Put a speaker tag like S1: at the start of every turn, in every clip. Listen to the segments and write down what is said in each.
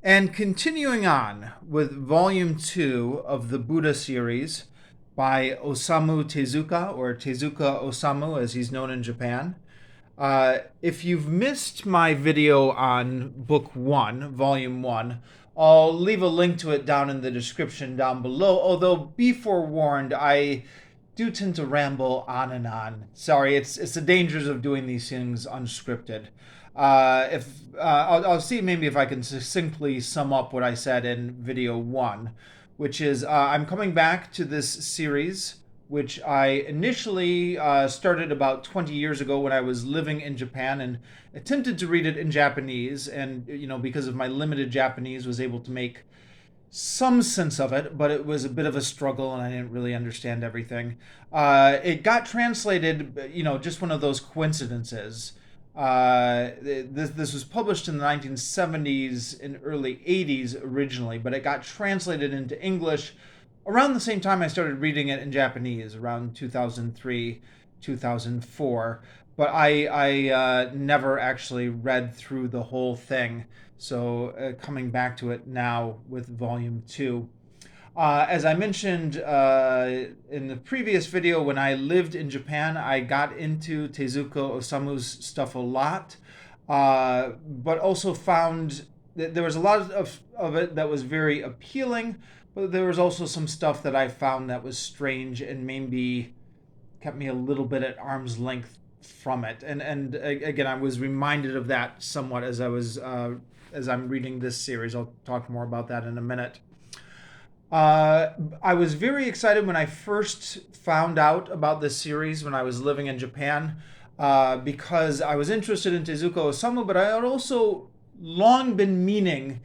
S1: And continuing on with Volume 2 of the Buddha series by Osamu Tezuka, or Tezuka Osamu as he's known in Japan. If you've missed my video on Book 1, Volume 1, I'll leave a link to it down in the description down below, although be forewarned, I do tend to ramble on and on. Sorry, it's the dangers of doing these things unscripted. If I'll see maybe if I can succinctly sum up what I said in video 1, which is I'm coming back to this series, which I initially started about 20 years ago when I was living in Japan and attempted to read it in Japanese, and because of my limited Japanese was able to make some sense of it, but it was a bit of a struggle and I didn't really understand everything. It got translated, just one of those coincidences. This was published in the 1970s and early 80s originally, but it got translated into English around the same time I started reading it in Japanese, around 2003, 2004. But I never actually read through the whole thing. So coming back to it now with Volume 2. As I mentioned in the previous video, when I lived in Japan, I got into Tezuka Osamu's stuff a lot, but also found that there was a lot of it that was very appealing, but there was also some stuff that I found that was strange and maybe kept me a little bit at arm's length from it. And again, I was reminded of that somewhat as I'm reading this series. I'll talk more about that in a minute. I was very excited when I first found out about this series when I was living in Japan, because I was interested in Tezuka Osamu, but I had also long been meaning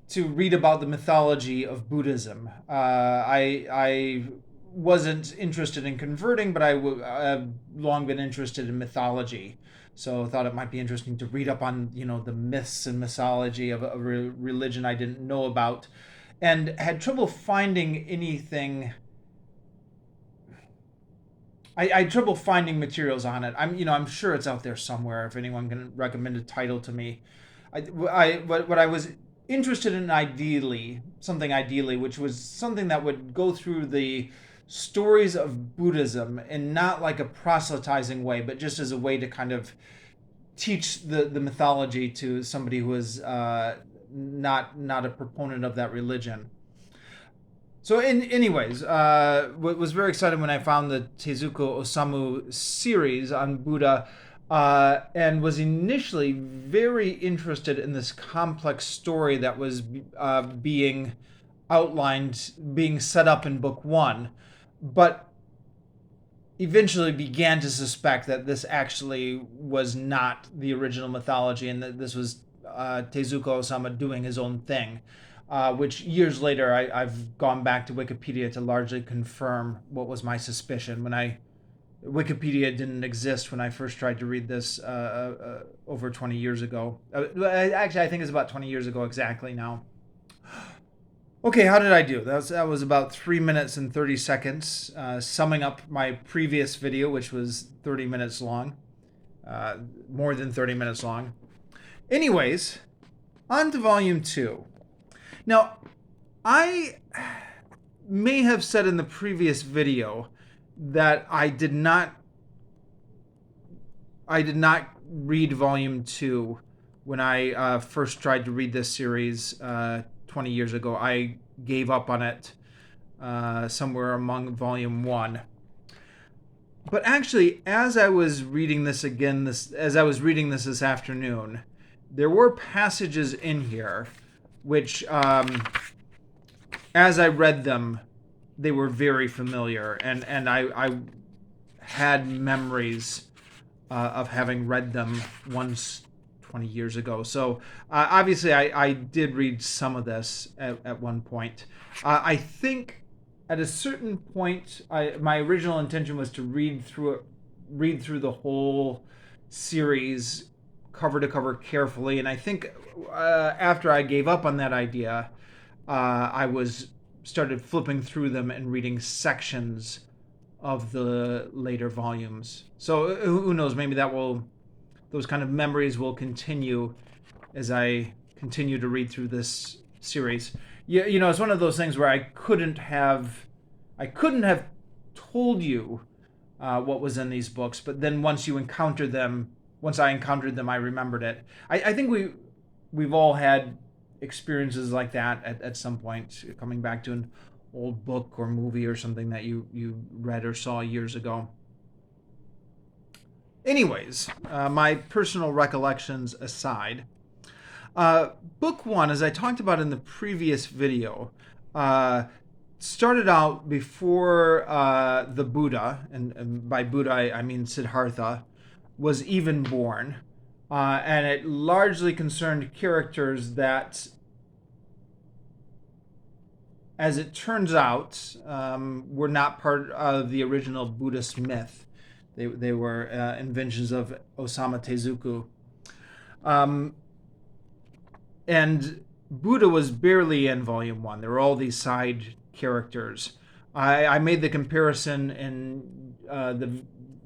S1: to read about the mythology of Buddhism. I wasn't interested in converting, but I've long been interested in mythology. So I thought it might be interesting to read up on, the myths and mythology of a religion I didn't know about, and had trouble finding anything. I had trouble finding materials on it. I'm sure it's out there somewhere. If anyone can recommend a title to me, what I was interested in ideally, which was something that would go through the stories of Buddhism in not like a proselytizing way, but just as a way to kind of teach the mythology to somebody who is not a proponent of that religion. So, anyways, was very excited when I found the Tezuka Osamu series on Buddha, and was initially very interested in this complex story that was being outlined, being set up in Book 1, but eventually began to suspect that this actually was not the original mythology and that this was Tezuka Osamu doing his own thing, which years later I've gone back to Wikipedia to largely confirm what was my suspicion when Wikipedia didn't exist when I first tried to read this over 20 years ago. Actually, I think it's about 20 years ago exactly now. Okay, how did I do? That was about 3 minutes and 30 seconds, summing up my previous video, which was 30 minutes long, more than 30 minutes long. Anyways, on to Volume 2. Now, I may have said in the previous video that I did not read Volume 2 when I first tried to read this series 20 years ago. I gave up on it somewhere among Volume 1. But actually, as I was reading this this afternoon, there were passages in here which, as I read them, they were very familiar, and I had memories of having read them once 20 years ago. So obviously I did read some of this at one point. I think at a certain point, my original intention was to read through the whole series cover to cover carefully, and I think after I gave up on that idea, I started flipping through them and reading sections of the later volumes. So who knows? Maybe those kind of memories will continue as I continue to read through this series. It's one of those things where I couldn't have told you what was in these books, but then once I encountered them, I remembered it. I think we've all had experiences like that at some point, coming back to an old book or movie or something that you read or saw years ago. Anyways, my personal recollections aside, book one, as I talked about in the previous video, started out before the Buddha, and by Buddha I mean Siddhartha, was even born. And it largely concerned characters that, as it turns out, were not part of the original Buddhist myth. They were inventions of Osamu Tezuka. And Buddha was barely in volume one. There were all these side characters. I made the comparison in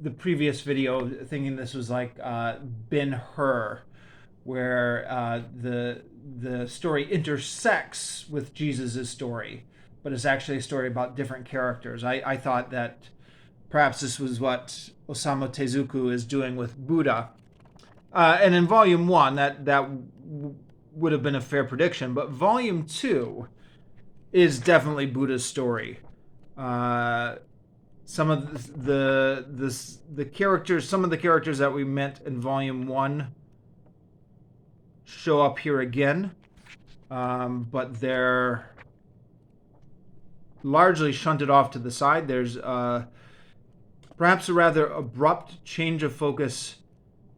S1: the previous video, thinking this was like Ben-Hur, where the story intersects with Jesus' story, but it's actually a story about different characters. I thought that perhaps this was what Osamu Tezuka is doing with Buddha. And in volume one, that would have been a fair prediction, but volume two is definitely Buddha's story. Some of the characters, some of the characters that we met in volume one show up here again, but they're largely shunted off to the side. There's perhaps a rather abrupt change of focus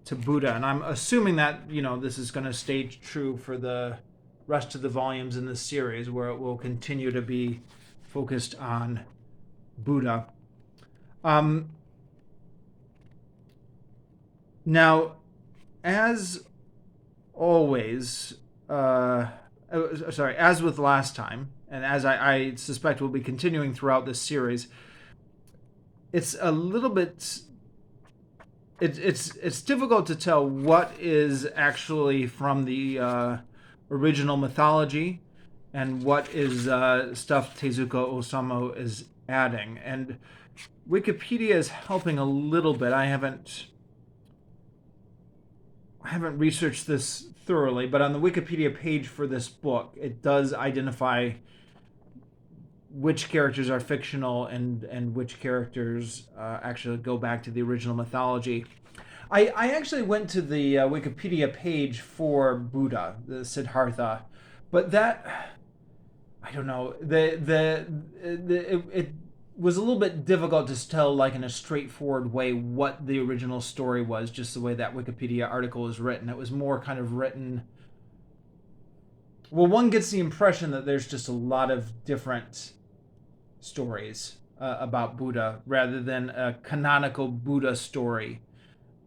S1: to Buddha, and I'm assuming that this is going to stay true for the rest of the volumes in this series, where it will continue to be focused on Buddha. Now, as always, as with last time, and as I suspect will be continuing throughout this series, it's a little bit. It's difficult to tell what is actually from the original mythology and what is stuff Tezuka Osamu is adding. And Wikipedia is helping a little bit. I haven't researched this thoroughly, but on the Wikipedia page for this book, it does identify which characters are fictional and which characters actually go back to the original mythology. I actually went to the Wikipedia page for Buddha, the Siddhartha, but that, I don't know, it was a little bit difficult to tell, like in a straightforward way, what the original story was, just the way that Wikipedia article is written. It was more kind of written. Well, one gets the impression that there's just a lot of different stories about Buddha rather than a canonical Buddha story.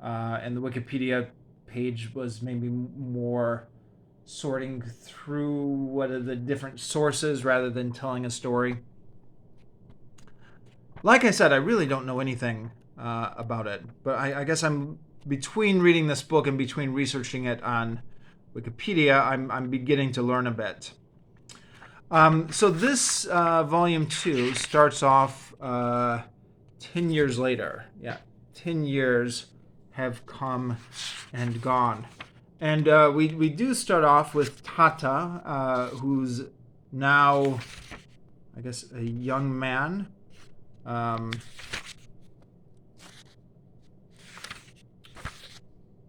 S1: And the Wikipedia page was maybe more sorting through what are the different sources rather than telling a story. Like I said, I really don't know anything about it, but I guess I'm between reading this book and between researching it on Wikipedia, I'm beginning to learn a bit. So this volume 2 starts off 10 years later. Yeah, 10 years have come and gone. And we do start off with Tata, who's now, I guess, a young man.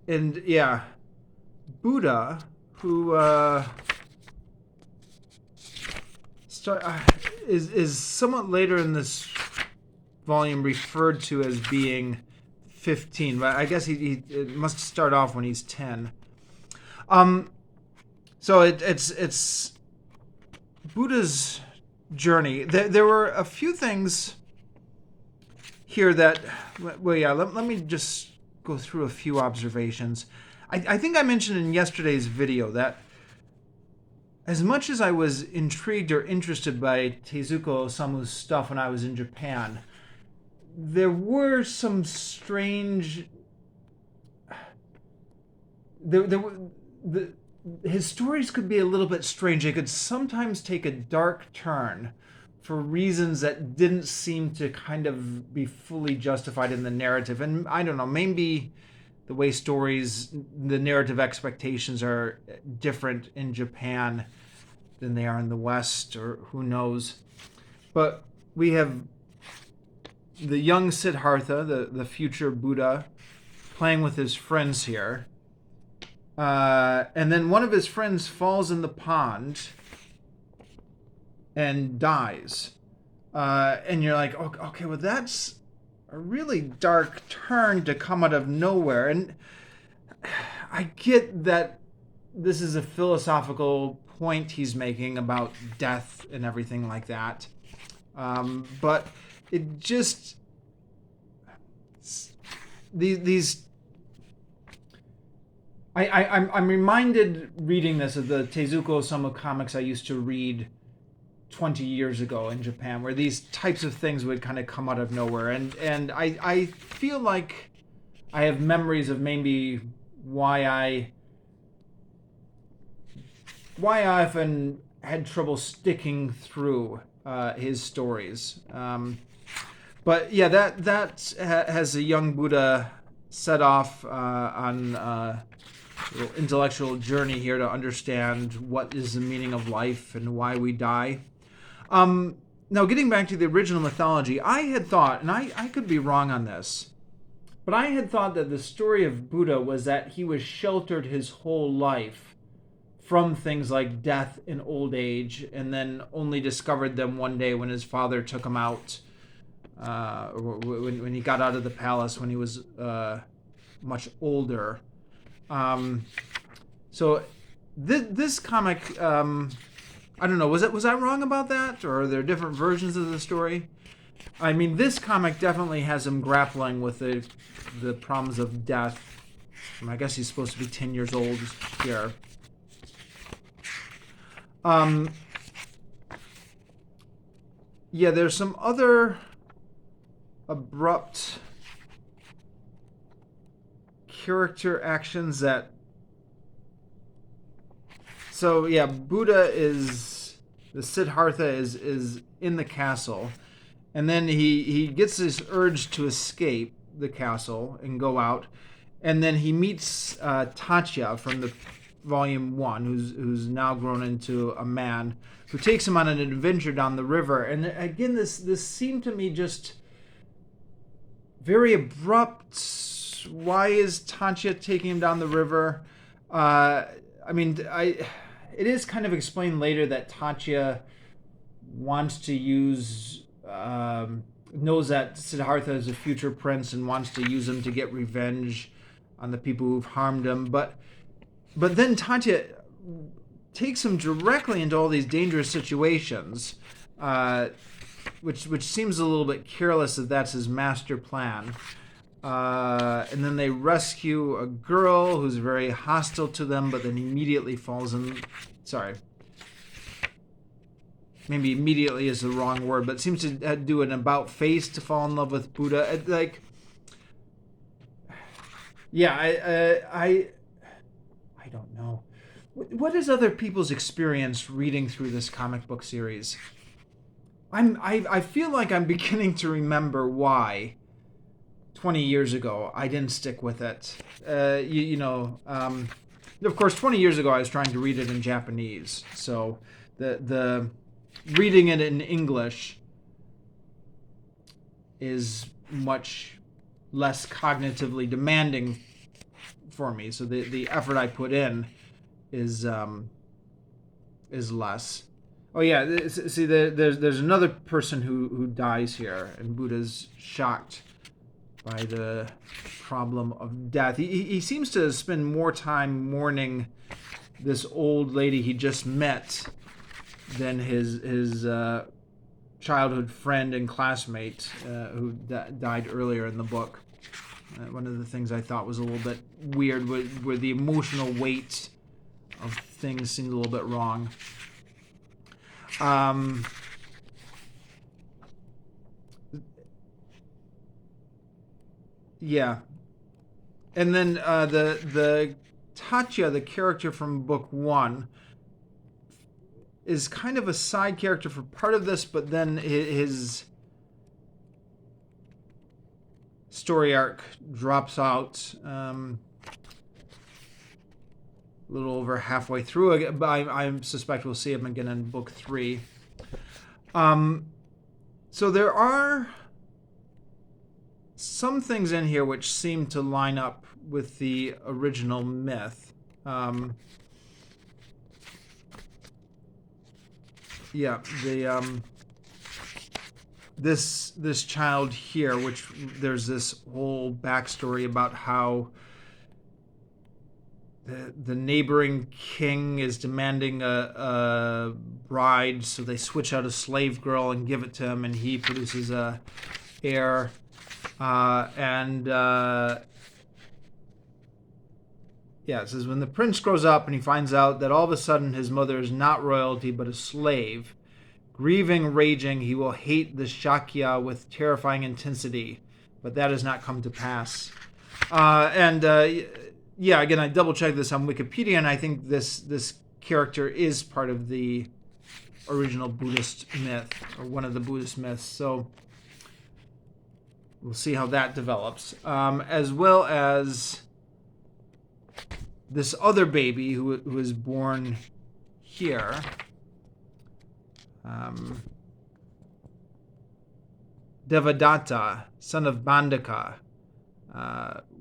S1: And yeah, Buddha, who is somewhat later in this volume referred to as being 15, but I guess he must start off when he's 10. So it's Buddha's journey. There were a few things here that, well, yeah, let me just go through a few observations. I think I mentioned in yesterday's video that as much as I was intrigued or interested by Tezuka Osamu's stuff when I was in Japan, there were some strange... his stories could be a little bit strange. They could sometimes take a dark turn for reasons that didn't seem to kind of be fully justified in the narrative. And I don't know, maybe the way stories, the narrative expectations are different in Japan than they are in the West, or who knows. But we have the young Siddhartha, the future Buddha, playing with his friends here. And then one of his friends falls in the pond and dies. And you're like, okay, well, that's a really dark turn to come out of nowhere. And I get that this is a philosophical point he's making about death and everything like that. But it just these I'm reminded reading this of the Tezuka Osamu comics I used to read 20 years ago in Japan, where these types of things would kind of come out of nowhere, and I feel like I have memories of maybe why I often had trouble sticking through his stories. But yeah, that has a young Buddha set off on a little intellectual journey here to understand what is the meaning of life and why we die. Now, getting back to the original mythology, I had thought, and I could be wrong on this, but I had thought that the story of Buddha was that he was sheltered his whole life from things like death and old age, and then only discovered them one day when his father took him out, when he got out of the palace when he was much older. So this comic, I don't know, was I wrong about that, or are there different versions of the story? I mean, this comic definitely has him grappling with the problems of death. I guess he's supposed to be 10 years old here. Yeah, there's some other abrupt character actions that... So yeah, the Siddhartha is in the castle, and then he gets this urge to escape the castle and go out, and then he meets Tatya from the volume 1, who's now grown into a man, who takes him on an adventure down the river. And again, this seemed to me just very abrupt. Why is Tatya taking him down the river? It is kind of explained later that Tatya wants to use, knows that Siddhartha is a future prince and wants to use him to get revenge on the people who've harmed him. But then Tatya takes him directly into all these dangerous situations, which seems a little bit careless that that's his master plan. And then they rescue a girl who's very hostile to them, but then immediately falls in... Sorry. Maybe immediately is the wrong word, but seems to do an about face to fall in love with Buddha. Yeah, I don't know. What is other people's experience reading through this comic book series? I feel like I'm beginning to remember why 20 years ago I didn't stick with it. Of course, 20 years ago I was trying to read it in Japanese, so the reading it in English is much less cognitively demanding for me. So the effort I put in is less. Oh yeah, see, there's another person who dies here, and Buddha's shocked by the problem of death. He seems to spend more time mourning this old lady he just met than his childhood friend and classmate who died earlier in the book. One of the things I thought was a little bit weird were the emotional weight of things seemed a little bit wrong. Yeah. And then the Tatya, the character from book 1, is kind of a side character for part of this, but then his story arc drops out a little over halfway through. But I suspect we'll see him again in book 3. So there are some things in here which seem to line up with the original myth. This child here, which there's this whole backstory about how the neighboring king is demanding a bride, so they switch out a slave girl and give it to him, and he produces a heir. It says, when the prince grows up and he finds out that all of a sudden his mother is not royalty but a slave, grieving, raging, he will hate the Shakya with terrifying intensity, but that has not come to pass. Again, I double-checked this on Wikipedia, and I think this character is part of the original Buddhist myth, or one of the Buddhist myths, so we'll see how that develops. As well as this other baby who was born here. Devadatta, son of Bandaka,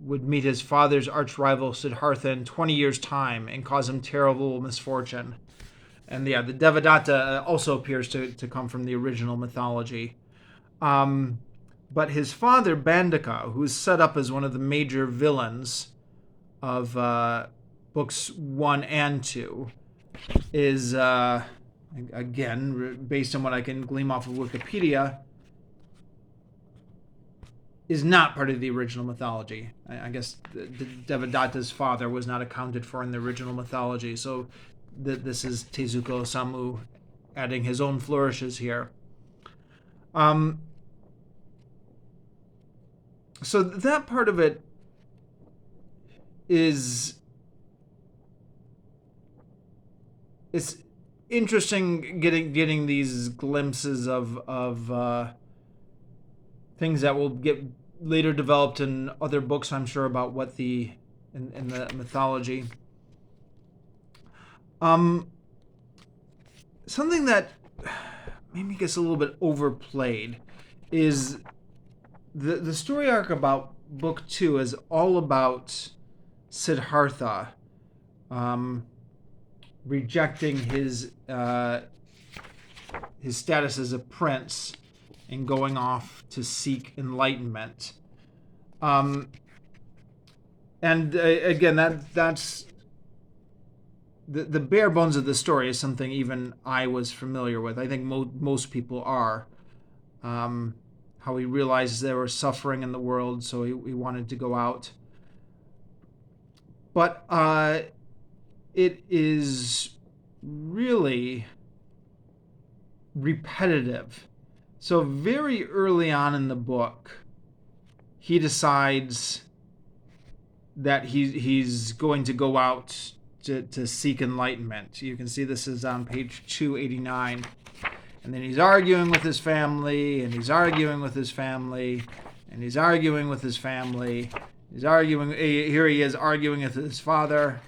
S1: would meet his father's arch-rival Siddhartha in 20 years' time and cause him terrible misfortune. And the Devadatta also appears to come from the original mythology. But his father, Bandaka, who is set up as one of the major villains of books 1 and 2, is, again, based on what I can glean off of Wikipedia, is not part of the original mythology. I guess Devadatta's father was not accounted for in the original mythology, so this is Tezuka Osamu adding his own flourishes here. So that part of it is... It's interesting getting these glimpses of things that will get later developed in other books, I'm sure, about what in the mythology. Something that maybe gets a little bit overplayed is the story arc about book 2 is all about Siddhartha rejecting his status as a prince and going off to seek enlightenment. Again, that's the bare bones of the story is something even I was familiar with. I think most people are. How he realized there was suffering in the world, so he wanted to go out. But it is really repetitive. So very early on in the book, he decides that he's going to go out to seek enlightenment. You can see this is on page 289. And then he's arguing with his family, and he's arguing with his family, and he's arguing with his family. Here he is arguing with his father.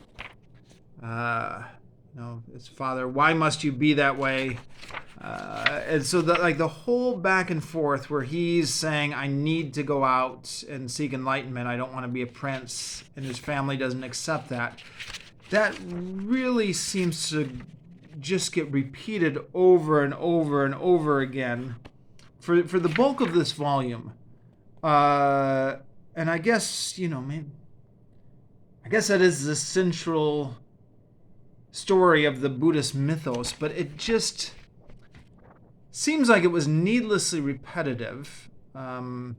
S1: His father, why must you be that way? And so the whole back and forth where he's saying, I need to go out and seek enlightenment. I don't want to be a prince. And his family doesn't accept that. That really seems to just get repeated over and over and over again for the bulk of this volume. And I guess, I guess that is the central story of the Buddhist mythos, but it just seems like it was needlessly repetitive. I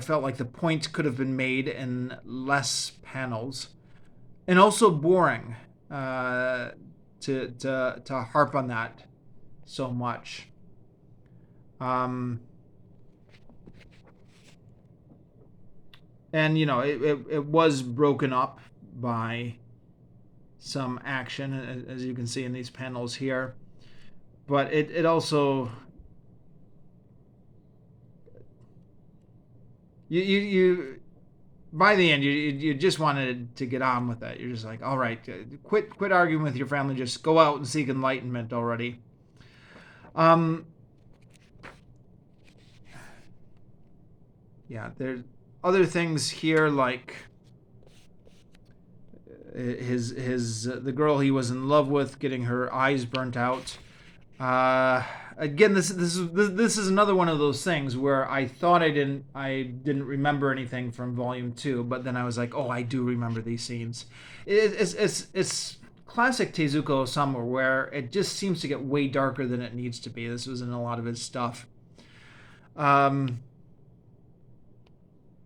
S1: felt like the point could have been made in less panels, and also boring to harp on that so much. And it was broken up by some action, as you can see in these panels here. But it also you by the end you just wanted to get on with it. You're just like, all right, quit arguing with your family, just go out and seek enlightenment already. um yeah, there's other things here, like his the girl he was in love with getting her eyes burnt out. Again, this is another one of those things where I thought I didn't remember anything from Volume 2, but then I was like, oh, I do remember these scenes. It's classic Tezuka Osamu, where it just seems to get way darker than it needs to be. This was in a lot of his stuff. And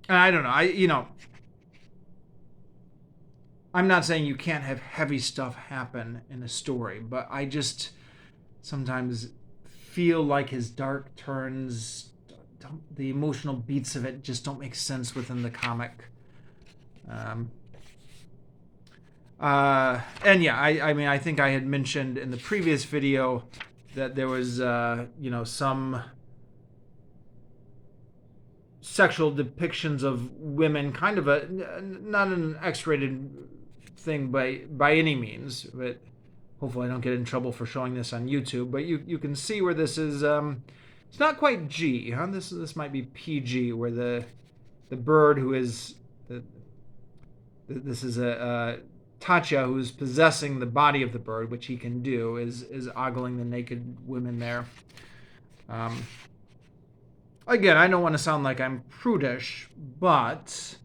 S1: I don't know. I'm not saying you can't have heavy stuff happen in a story, but I just sometimes feel like his dark turns, the emotional beats of it just don't make sense within the comic. And yeah, I mean, I think I had mentioned in the previous video that there was, some sexual depictions of women, kind of not an X-rated thing by any means, but hopefully I don't get in trouble for showing this on YouTube. But you can see where this is. It's not quite G, huh? This might be PG, where the bird who is this is a Tatya, who's possessing the body of the bird, which he can do, is ogling the naked women there. Again, I don't want to sound like I'm prudish, but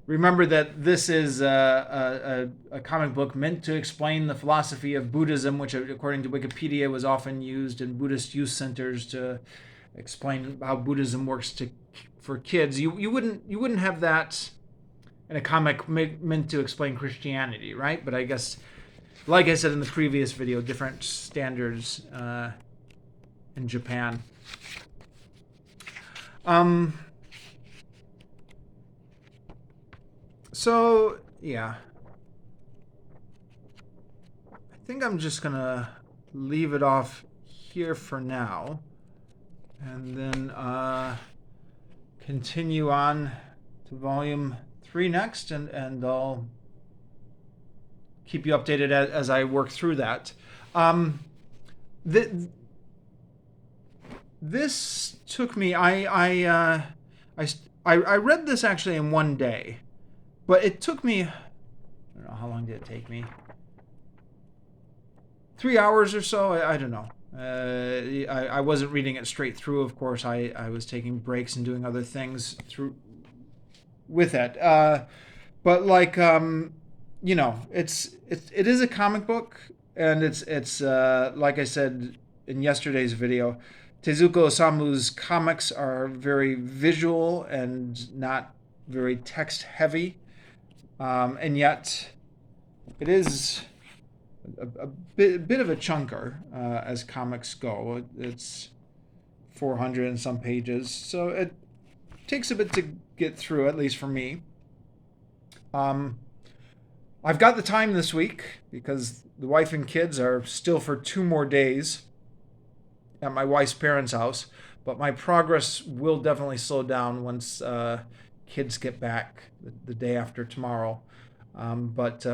S1: remember that this is a comic book meant to explain the philosophy of Buddhism, which, according to Wikipedia, was often used in Buddhist youth centers to explain how Buddhism works for kids. You wouldn't have that in a comic meant to explain Christianity, right? But I guess, like I said in the previous video, different standards in Japan. So yeah, I think I'm just gonna leave it off here for now, and then continue on to volume 3 next, and I'll keep you updated as I work through that. This took me. I read this actually in one day, but it took me. I don't know, how long did it take me? 3 hours or so. I don't know. I wasn't reading it straight through. Of course, I was taking breaks and doing other things through with it. But like it is a comic book, and it's like I said in yesterday's video, Tezuka Osamu's comics are very visual and not very text heavy, and yet it is a bit of a chunker as comics go. It's 400 and some pages, so it takes a bit to get through, at least for me. I've got the time this week because the wife and kids are still for 2 more days at my wife's parents' house, but my progress will definitely slow down once kids get back the day after tomorrow. But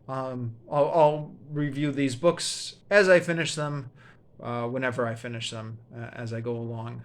S1: I'll review these books as I finish them, whenever I finish them, as I go along.